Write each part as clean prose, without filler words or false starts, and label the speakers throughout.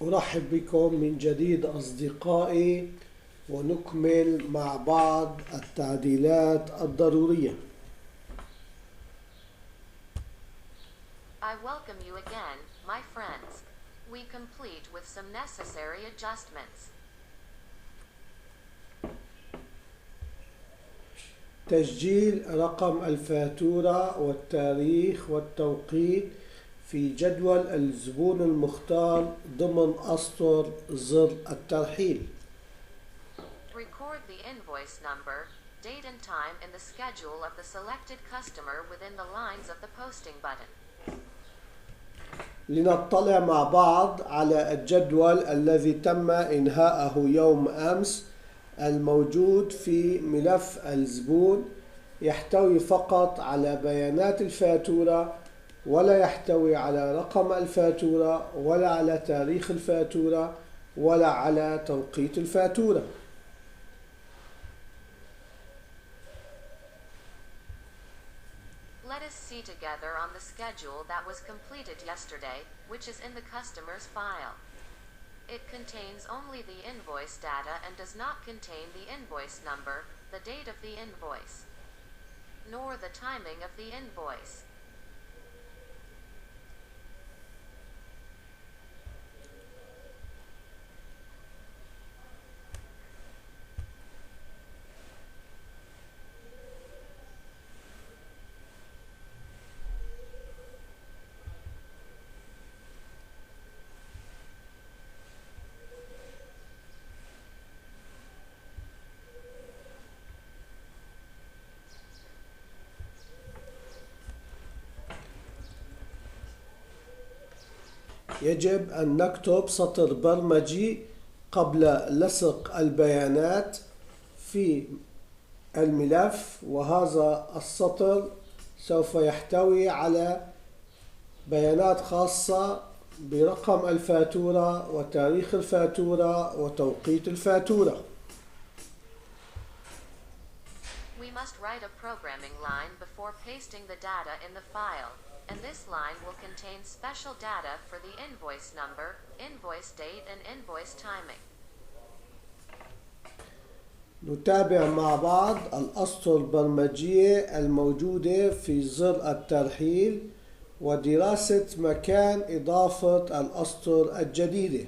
Speaker 1: أرحب بكم من جديد أصدقائي، ونكمل مع بعض التعديلات الضرورية.
Speaker 2: I welcome you again, my friends. We complete with some necessary adjustments.
Speaker 1: تسجيل رقم الفاتورة والتاريخ والتوقيت في جدول الزبون المختار ضمن أسطر زر الترحيل.
Speaker 2: Record the invoice number, date and time in the schedule of the selected customer within the lines of the posting button.
Speaker 1: لنطلع مع بعض على الجدول الذي تم إنهاءه يوم أمس الموجود في ملف الزبون. يحتوي فقط على بيانات الفاتورة، ولا يحتوي على رقم الفاتورة ولا على تاريخ الفاتورة ولا على توقيت الفاتورة.
Speaker 2: Let us see together on the schedule that was completed yesterday, which is in the customer's file. It contains only the invoice data and does not contain the invoice number, the date of the invoice, nor the timing of the invoice.
Speaker 1: يجب أن نكتب سطر برمجي قبل لصق البيانات في الملف، وهذا السطر سوف يحتوي على بيانات خاصة برقم الفاتورة وتاريخ الفاتورة وتوقيت الفاتورة.
Speaker 2: We must write a programming line before pasting the data in the file, and this line will contain special data for the invoice number, invoice date, and invoice timing.
Speaker 1: نتابع مع بعض الأسطر البرمجية الموجودة في زر الترحيل ودراسة مكان إضافة الأسطر الجديدة.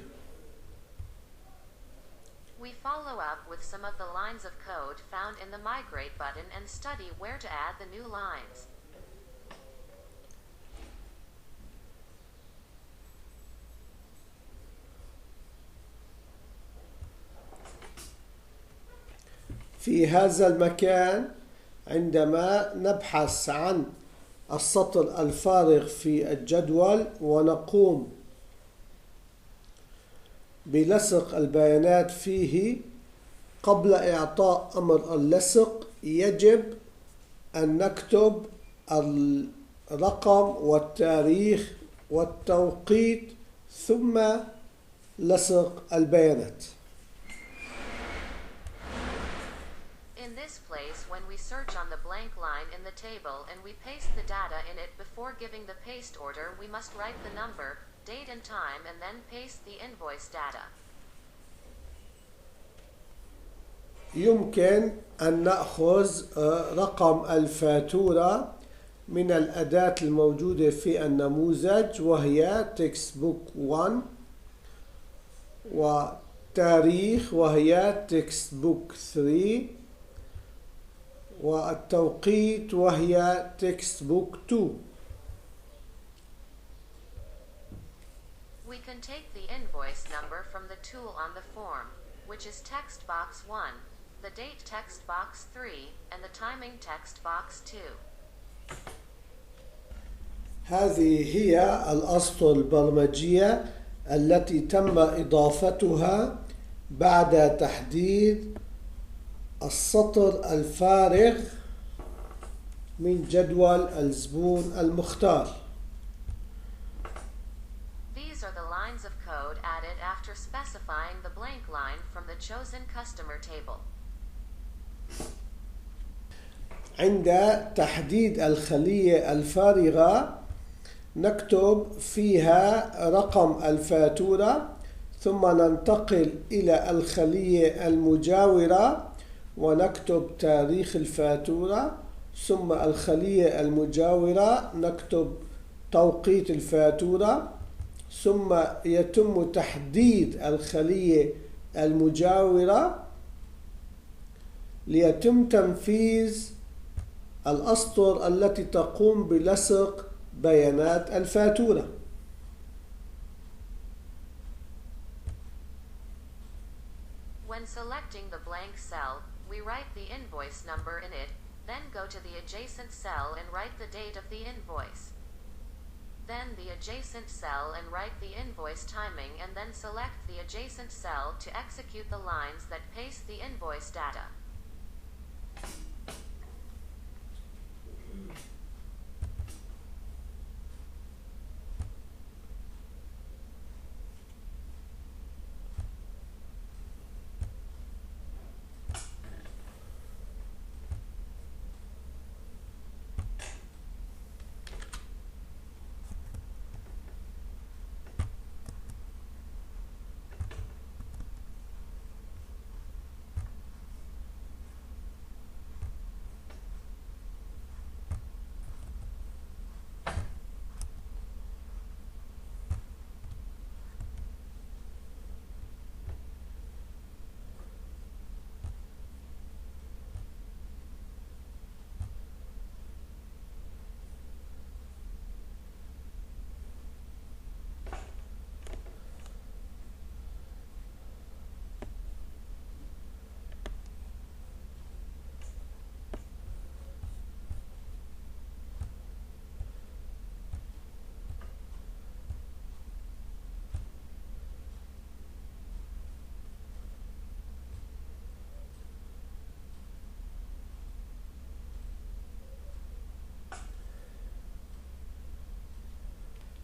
Speaker 2: We follow up with some of the lines of code found in the Migrate button and study where to add the new lines.
Speaker 1: في هذا المكان عندما نبحث عن السطر الفارغ في الجدول ونقوم بلصق البيانات فيه، قبل إعطاء أمر اللصق يجب أن نكتب الرقم والتاريخ والتوقيت ثم لصق البيانات.
Speaker 2: In this place, when we search on the blank line in the table and we paste the data in it before giving the paste order, we must write the number, date and time, and then paste the invoice data.
Speaker 1: يمكن أن نأخذ رقم الفاتورة من الأداة الموجودة في النموذج وهي textbook 1، وتاريخ وهي textbook 3، والتوقيت وهي textbook 2.
Speaker 2: We can take the invoice number from the tool on the form, which is text box 1, the date text box 3, and the timing text box 2.
Speaker 1: هذه هي الأسطر البرمجية التي تم إضافتها بعد تحديد السطر الفارغ من جدول الزبون المختار.
Speaker 2: These are the lines of code added after specifying the blank line from the chosen customer table.
Speaker 1: عند تحديد الخلية الفارغة نكتب فيها رقم الفاتورة ثم ننتقل إلى الخلية المجاورة ونكتب تاريخ الفاتورة، ثم الخلية المجاورة نكتب توقيت الفاتورة، ثم يتم تحديد الخلية المجاورة ليتم تنفيذ الأسطر التي تقوم بلصق بيانات الفاتورة.
Speaker 2: When selecting the blank cell, we write the invoice number in it, then go to the adjacent cell and write the date of the invoice. Then the adjacent cell and write the invoice timing, and then select the adjacent cell to execute the lines that paste the invoice data.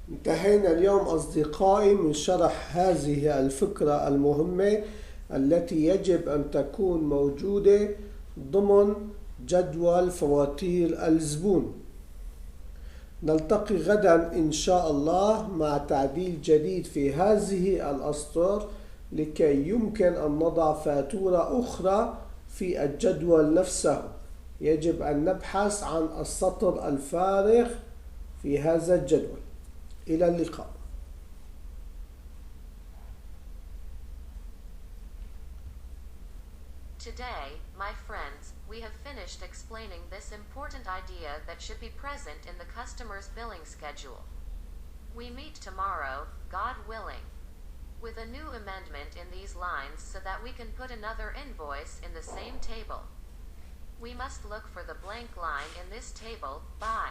Speaker 1: انتهينا اليوم أصدقائي من شرح هذه الفكرة المهمة التي يجب أن تكون موجودة ضمن جدول فواتير الزبون. نلتقي غدا إن شاء الله مع تعديل جديد في هذه الأسطر لكي يمكن أن نضع فاتورة أخرى في الجدول نفسه. يجب أن نبحث عن السطر الفارغ في هذا الجدول. إلى اللقاء.
Speaker 2: Today, my friends, we have finished explaining this important idea that should be present in the customer's billing schedule. We meet tomorrow, God willing, with a new amendment in these lines so that we can put another invoice in the same table. We must look for the blank line in this table. Bye.